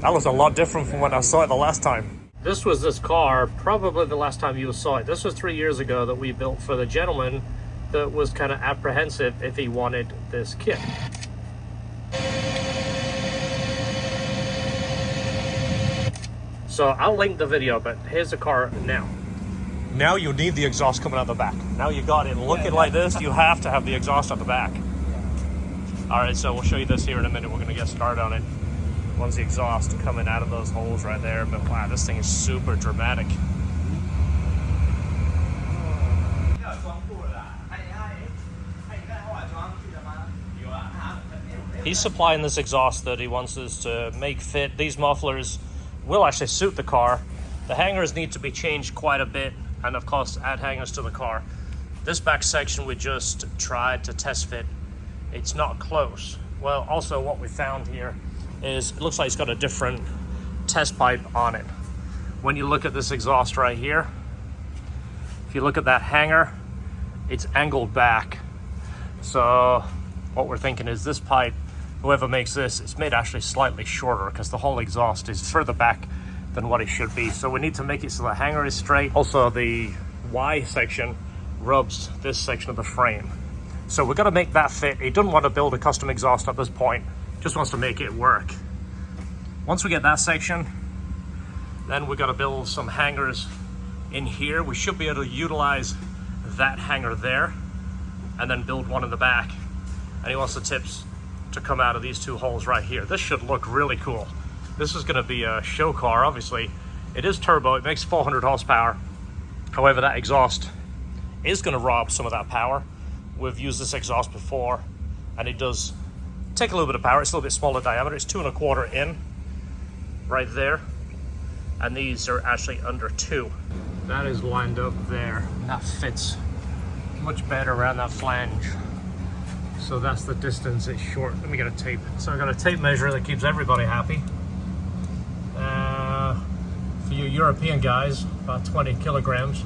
That looks a lot different from when I saw it the last time. This was this car, probably the last time you saw it. This was 3 years ago that we built for the gentleman that was kind of apprehensive if he wanted this kit. So I'll link the video, but here's the car now. Now you need the exhaust coming out the back. Now you got it looking like this, you have to have the exhaust at the back. All right, so we'll show you this here in a minute. We're gonna get started on it. Once the exhaust coming out of those holes right there, but wow, this thing is super dramatic. He's supplying this exhaust that he wants us to make fit. These mufflers will actually suit the car. The hangers need to be changed quite a bit, and of course add hangers to the car. This back section we just tried to test fit. It's not close. Well, also what we found here is it looks like it's got a different test pipe on it. When you look at this exhaust right here, if you look at that hanger, it's angled back. So what we're thinking is this pipe, whoever makes this, it's made actually slightly shorter because the whole exhaust is further back than what it should be. So we need to make it so the hanger is straight. Also the Y section rubs this section of the frame. So we're gonna make that fit. He doesn't want to build a custom exhaust at this point, just wants to make it work. Once we get that section, then we're gonna build some hangers in here. We should be able to utilize that hanger there and then build one in the back. And he wants the tips to come out of these two holes right here. This should look really cool. This is gonna be a show car, obviously. It is turbo, it makes 400 horsepower. However, that exhaust is gonna rob some of that power. We've used this exhaust before, and it does take a little bit of power. It's a little bit smaller diameter. It's 2¼ in right there, and these are actually under 2. That is lined up there. That fits much better around that flange. So that's the distance. It's short. Let me get a tape. So I've got a tape measure that keeps everybody happy. For you European guys, about 20 kilograms.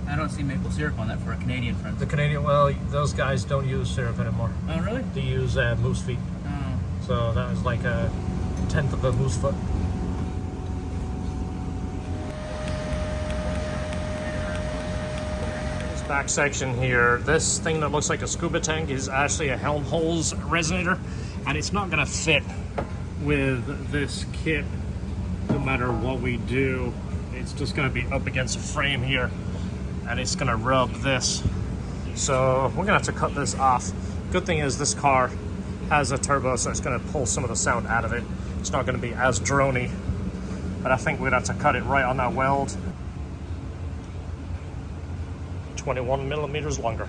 I don't see maple syrup on that for a Canadian friend. The Canadian, well, those guys don't use syrup anymore. Oh, really? They use moose feet. Oh. So that is like a 1/10 of a moose foot. This back section here, this thing that looks like a scuba tank is actually a Helmholtz resonator, and it's not gonna fit with this kit no matter what we do. It's just gonna be up against a frame here, and it's gonna rub this. So we're gonna have to cut this off. Good thing is this car has a turbo, so it's gonna pull some of the sound out of it. It's not gonna be as droney, but I think we'd have to cut it right on that weld. 21 millimeters longer.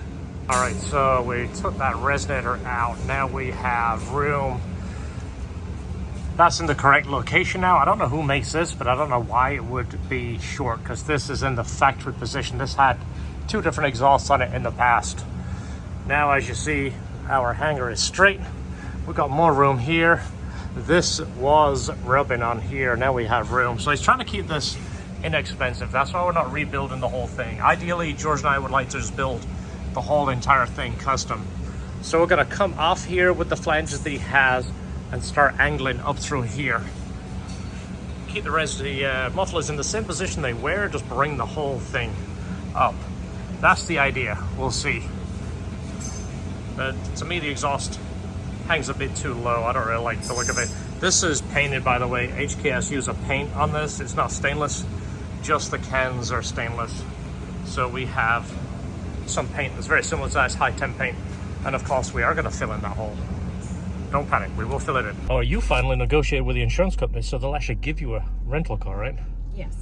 All right, so we took that resonator out. Now we have room. That's in the correct location now. I don't know who makes this, but I don't know why it would be short, because this is in the factory position. This had 2 different exhausts on it in the past. Now, as you see, our hanger is straight. We've got more room here. This was rubbing on here. Now we have room. So he's trying to keep this inexpensive. That's why we're not rebuilding the whole thing. Ideally, George and I would like to just build the whole entire thing custom. So we're gonna come off here with the flanges that he has and start angling up through here. Keep the rest of the mufflers in the same position they were, just bring the whole thing up. That's the idea. We'll see. But to me, the exhaust hangs a bit too low. I don't really like the look of it. This is painted, by the way. HKS used a paint on this. It's not stainless, just the cans are stainless. So we have some paint that's very similar to that. It's high temp paint. And of course, we are gonna fill in that hole. Don't panic, we will fill it in. Oh, you finally negotiated with the insurance company, so they'll actually give you a rental car, right? Yes,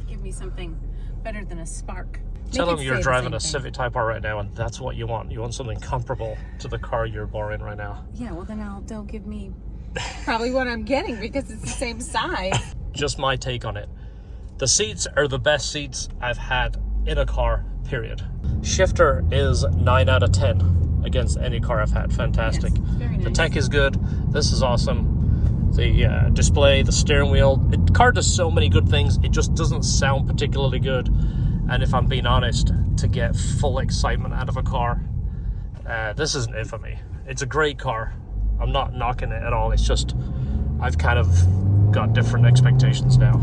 give me something better than a Spark. Tell them you're driving a Civic Type R right now, and that's what you want. You want something comparable to the car you're borrowing right now. Yeah, well then they'll give me probably what I'm getting, because it's the same size. Just my take on it. The seats are the best seats I've had in a car, period. Shifter is 9 out of 10 against any car I've had. Fantastic. Yes, very nice. The tech is good. This is awesome. The display, the steering wheel. The car does so many good things. It just doesn't sound particularly good. And if I'm being honest, to get full excitement out of a car, this isn't it for me. It's a great car. I'm not knocking it at all. It's just, I've kind of got different expectations now.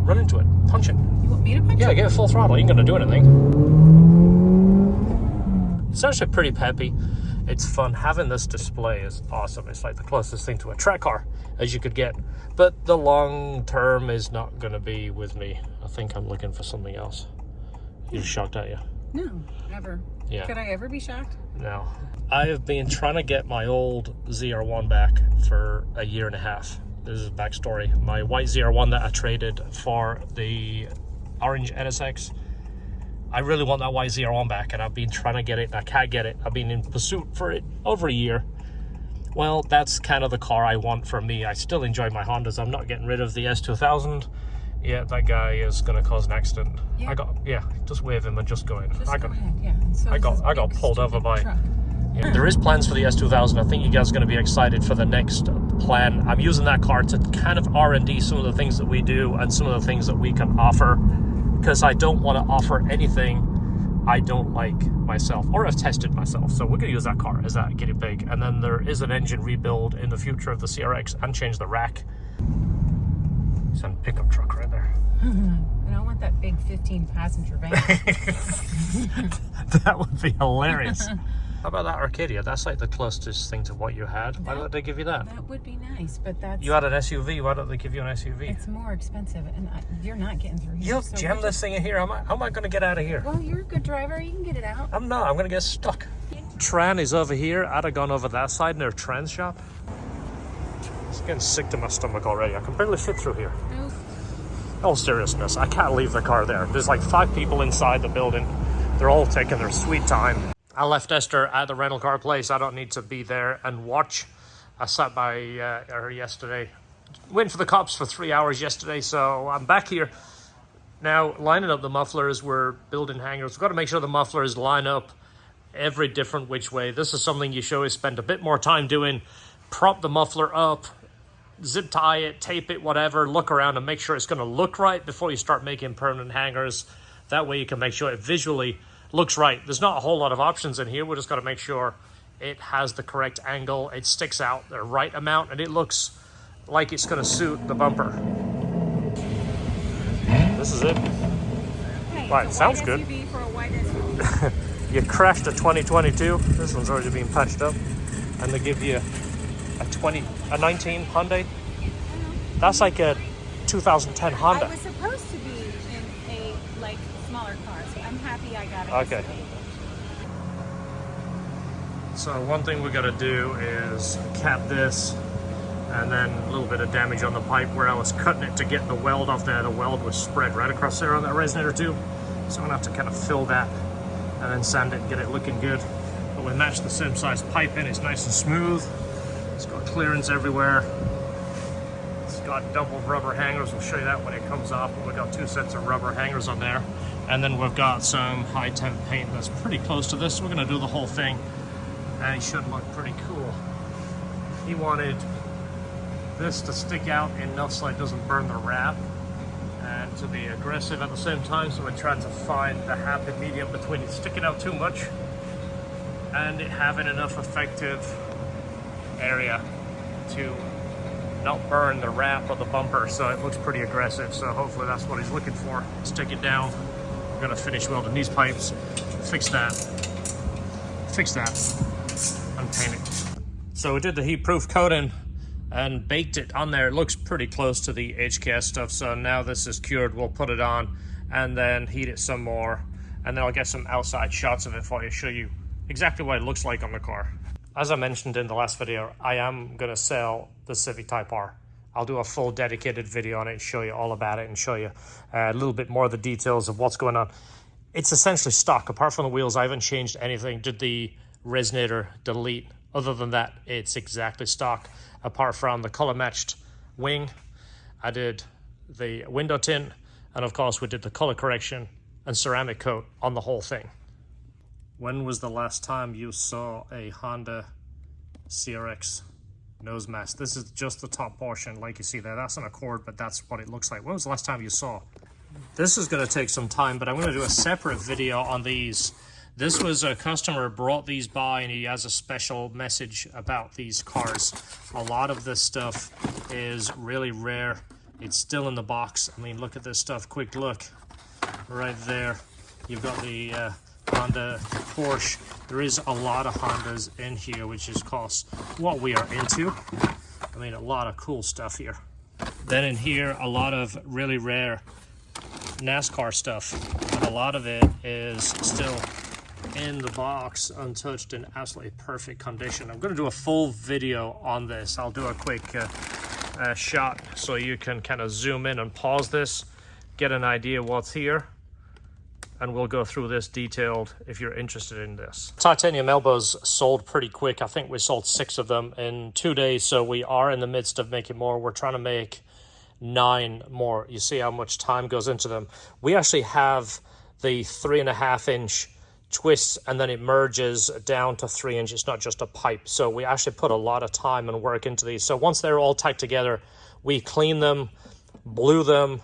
Run into it. Punch it. You want me to punch Yeah, it? get it full throttle. You ain't gonna do anything. It's actually pretty peppy. It's fun. Having this display is awesome. It's like the closest thing to a track car as you could get. But the long term is not gonna be with me. I think I'm looking for something else. You're shocked, aren't you? No, never. Yeah. Could I ever be shocked? No. I have been trying to get my old ZR1 back for a year and a half. This is a backstory. My white ZR1 that I traded for the orange NSX. I really want that white ZR1 back, and I've been trying to get it, and I can't get it. I've been in pursuit for it over a year. Well, that's kind of the car I want for me. I still enjoy my Hondas. I'm not getting rid of the S2000. Yeah, that guy is going to cause an accident. Yeah. Just wave him and just go in. Just go ahead, yeah. So I got pulled over by... Yeah, there is plans for the S2000. I think you guys are going to be excited for the next plan. I'm using that car to kind of R&D some of the things that we do and some of the things that we can offer, because I don't want to offer anything I don't like myself or have tested myself. So we're going to use that car as that guinea pig. And then there is an engine rebuild in the future of the CRX and change the rack. It's a pickup truck right there. I don't want that big 15-passenger van. That would be hilarious. How about that Arcadia? That's like the closest thing to what you had. Why don't they give you that? That would be nice, but that's... You had an SUV. Why don't they give you an SUV? It's more expensive, and you're not getting through here. You'll so jam this thing in here. How am I going to get out of here? Well, you're a good driver. You can get it out. I'm not. I'm going to get stuck. Tran is over here. I'd have gone over that side near Tran's shop. It's getting sick to my stomach already. I can barely fit through here. No. All seriousness, I can't leave the car there. There's like 5 people inside the building. They're all taking their sweet time. I left Esther at the rental car place. I don't need to be there and watch. I sat by her yesterday. Went for the cops for 3 hours yesterday, so I'm back here now lining up the mufflers. We're building hangers. We've got to make sure the mufflers line up every different which way. This is something you should always spend a bit more time doing. Prop the muffler up, zip tie it, tape it, whatever. Look around and make sure it's going to look right before you start making permanent hangers. That way you can make sure it visually looks right. There's not a whole lot of options in here. We just got to make sure it has the correct angle, it sticks out the right amount, and it looks like it's going to suit the bumper. This is it. Hey, Right, sounds good. SUV for a white SUV. You crashed a 2022. This one's already been patched up, and they give you a 19 Hyundai. That's like a 2010 Honda. I was supposed to be in a smaller car, so I'm happy I got it. Okay. So one thing we got to do is cap this, and then a little bit of damage on the pipe where I was cutting it to get the weld off there. The weld was spread right across there on that resonator tube. So I'm gonna have to kind of fill that and then sand it and get it looking good. But we matched the same size pipe in. It's nice and smooth. It's got clearance everywhere. It's got double rubber hangers. We'll show you that when it comes off. We've got 2 sets of rubber hangers on there. And then we've got some high temp paint that's pretty close to this. We're gonna do the whole thing, and it should look pretty cool. He wanted this to stick out enough so it doesn't burn the wrap, and to be aggressive at the same time, so we're trying to find the happy medium between it sticking out too much and it having enough effective area to not burn the wrap of the bumper, so it looks pretty aggressive. So hopefully that's what he's looking for. Stick it down. We're gonna finish welding these pipes, fix that, and paint it. So we did the heat proof coating and baked it on there. It looks pretty close to the HKS stuff. So now this is cured, we'll put it on and then heat it some more, and then I'll get some outside shots of it for you, show you exactly what it looks like on the car. As I mentioned in the last video, I am gonna sell the Civic Type R. I'll do a full dedicated video on it and show you all about it and show you a little bit more of the details of what's going on. It's essentially stock. Apart from the wheels, I haven't changed anything. Did the resonator delete? Other than that, it's exactly stock. Apart from the color matched wing, I did the window tint, and of course we did the color correction and ceramic coat on the whole thing. When was the last time you saw a Honda CRX nose mask? This is just the top portion, like you see there. That's an Accord, but that's what it looks like. When was the last time you saw? This is going to take some time, but I'm going to do a separate video on these This was a customer brought these by, and he has a special message about these cars. A lot of this stuff is really rare. It's still in the box. I mean, look at this stuff. Quick look right there. You've got the Honda, Porsche. There is a lot of Hondas in here, which is cost what we are into. I mean, a lot of cool stuff here. Then in here, a lot of really rare NASCAR stuff, and a lot of it is still in the box, untouched, in absolutely perfect condition. I'm going to do a full video on this. I'll do a quick shot so you can kind of zoom in and pause this, get an idea what's here, and we'll go through this detailed if you're interested in this. Titanium elbows sold pretty quick. I think we sold 6 of them in 2 days, so we are in the midst of making more. We're trying to make 9 more. You see how much time goes into them. We actually have the 3.5-inch twists, and then it merges down to 3 inches. It's not just a pipe. So we actually put a lot of time and work into these. So once they're all tacked together, we clean them, blue them,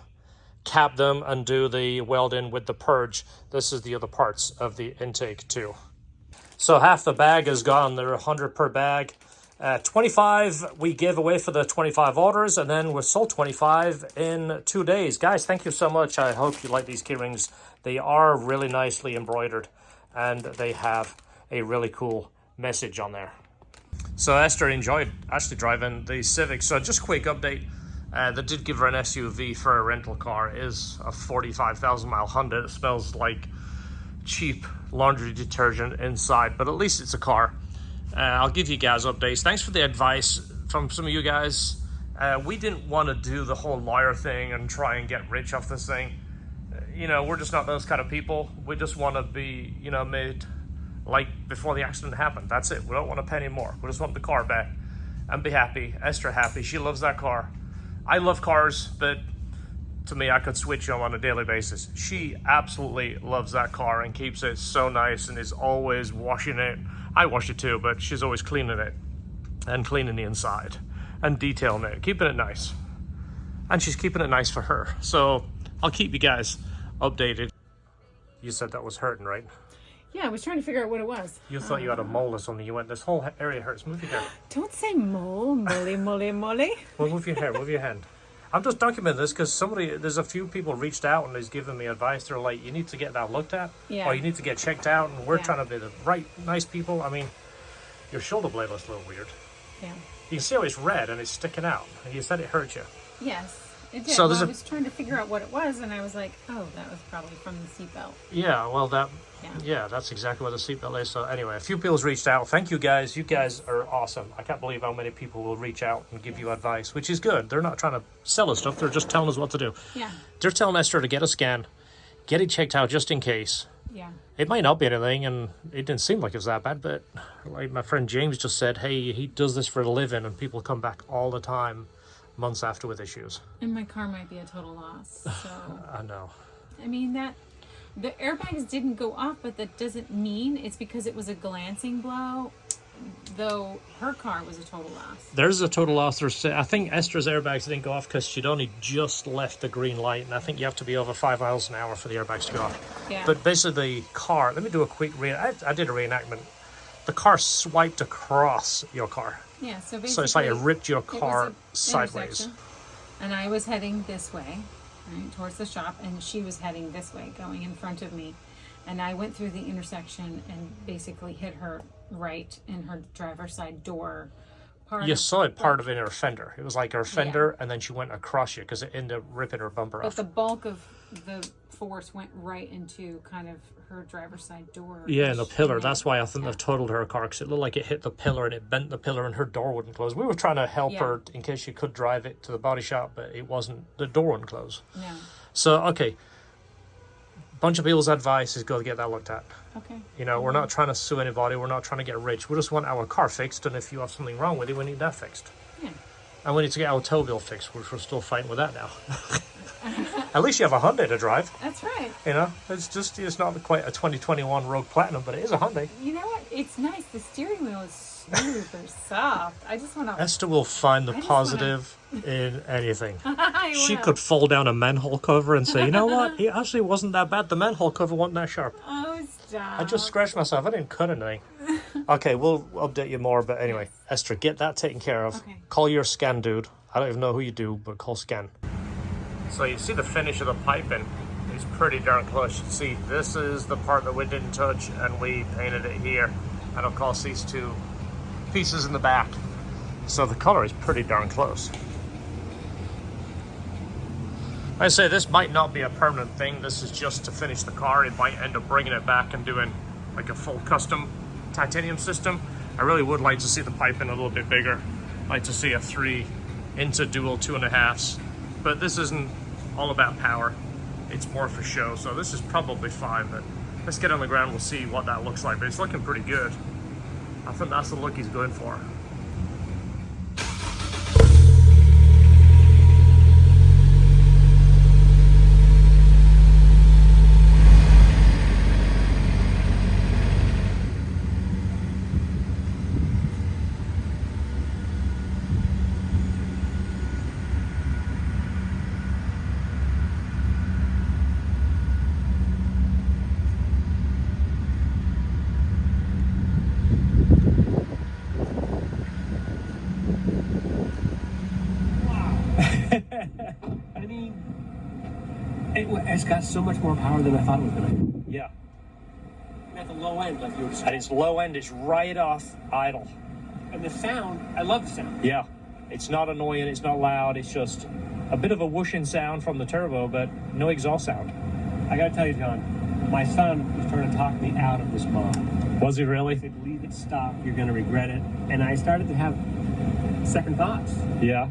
cap them, and do the weld-in with the purge. This is the other parts of the intake too. So half the bag is gone. They're 100 per bag. 25 we gave away for the 25 orders, and then we sold 25 in 2 days. Guys, thank you so much. I hope you like these key rings. They are really nicely embroidered, and they have a really cool message on there. So Esther enjoyed actually driving the Civic. So just quick update. They did give her an SUV for a rental car. It is a 45,000 mile Honda. It smells like cheap laundry detergent inside, but at least it's a car. I'll give you guys updates. Thanks for the advice from some of you guys. We didn't want to do the whole lawyer thing and try and get rich off this thing. You know, we're just not those kind of people. We just want to be, you know, made like before the accident happened. That's it. We don't want a penny more. We just want the car back and be happy. Esther happy. She loves that car. I love cars, but to me, I could switch them on a daily basis. She absolutely loves that car and keeps it so nice and is always washing it. I wash it too, but she's always cleaning it and cleaning the inside and detailing it, keeping it nice. And she's keeping it nice for her. So I'll keep you guys updated. You said that was hurting, right? Yeah, I was trying to figure out what it was. You thought you had a mole or something. You went, this whole area hurts. Move your hair. Don't say mole, mole. Well, move your hair, move your hand. I'm just documenting this because there's a few people reached out and they've given me advice. They're like, you need to get that looked at, or you need to get checked out, and we're trying to be the right, nice people. I mean, your shoulder blade looks a little weird. Yeah. You can see how it's red and it's sticking out. And you said it hurt you. Yes, it did. So I was trying to figure out what it was, and I was like, oh, that was probably from the seatbelt. Yeah, well, that's exactly what the seatbelt is. So anyway, a few people's reached out. Thank you guys. You guys are awesome. I can't believe how many people will reach out and give you advice, which is good. They're not trying to sell us stuff. They're just telling us what to do. Yeah. They're telling Esther to get a scan, get it checked out just in case. Yeah. It might not be anything, and it didn't seem like it was that bad, but like my friend James just said, hey, he does this for a living, and people come back all the time, months after, with issues. And my car might be a total loss, so. I know. I mean, the airbags didn't go off, but that doesn't mean it's because it was a glancing blow, though her car was a total loss. There's a total loss. I think Esther's airbags didn't go off because she'd only just left the green light, and I think you have to be over 5 miles an hour for the airbags to go off. Yeah. But basically the car, let me do a quick I did a reenactment. The car swiped across your car. Yeah, so basically... So it's like it ripped your car sideways. And I was heading this way, right, towards the shop, and she was heading this way, going in front of me. And I went through the intersection and basically hit her right in her driver's side door. You saw it part of it in her fender. It was like her fender, and then she went across you because it ended up ripping her bumper off. But the bulk of the force went right into kind of her driver's side door. Yeah, and the pillar. That's why I think they've totaled her car, because it looked like it hit the pillar and it bent the pillar and her door wouldn't close. We were trying to help her in case she could drive it to the body shop, but it wasn't. The door wouldn't close. No. So, okay. Bunch of people's advice is go get that looked at. Okay. You know, we're not trying to sue anybody. We're not trying to get rich. We just want our car fixed, and if you have something wrong with it, we need that fixed. Yeah. And we need to get our tow bill fixed, which we're still fighting with that now. At least you have a Hyundai to drive. That's right. You know, it's not quite a 2021 Rogue Platinum, but it is a Hyundai. You know what? it's nice. The steering wheel is super soft. I just want to. Esther will find the I just positive in anything. She will. could fall down a manhole cover and say, you know what? It actually wasn't that bad. The manhole cover wasn't that sharp. Oh, stop. I just scratched myself. I didn't cut anything. Okay, we'll update you more. But anyway, Esther, get that taken care of. Okay. Call your scan dude. I don't even know who you do, but call scan. So you see the finish of the piping is pretty darn close. You see, this is the part that we didn't touch, and we painted it here. And of course, these two pieces in the back. So the color is pretty darn close. I say this might not be a permanent thing. This is just to finish the car. It might end up bringing it back and doing like a full custom titanium system. I really would like to see the piping a little bit bigger. I'd like to see a 3 into dual 2.5s. But this isn't all about power. It's more for show. So this is probably fine, but let's get on the ground. We'll see what that looks like, but it's looking pretty good. I think that's the look he's going for. I mean, it's got so much more power than I thought it was going to. Yeah. At the low end, like you were At saying. its low end, it's right off idle. And the sound, I love the sound. Yeah. It's not annoying, it's not loud, it's just a bit of a whooshing sound from the turbo, but no exhaust sound. I got to tell you, John, my son was trying to talk me out of this mod. Was he really? He said, leave it stop, you're going to regret it. And I started to have second thoughts. Yeah.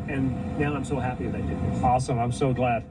And now I'm so happy that I did this. Awesome, I'm so glad.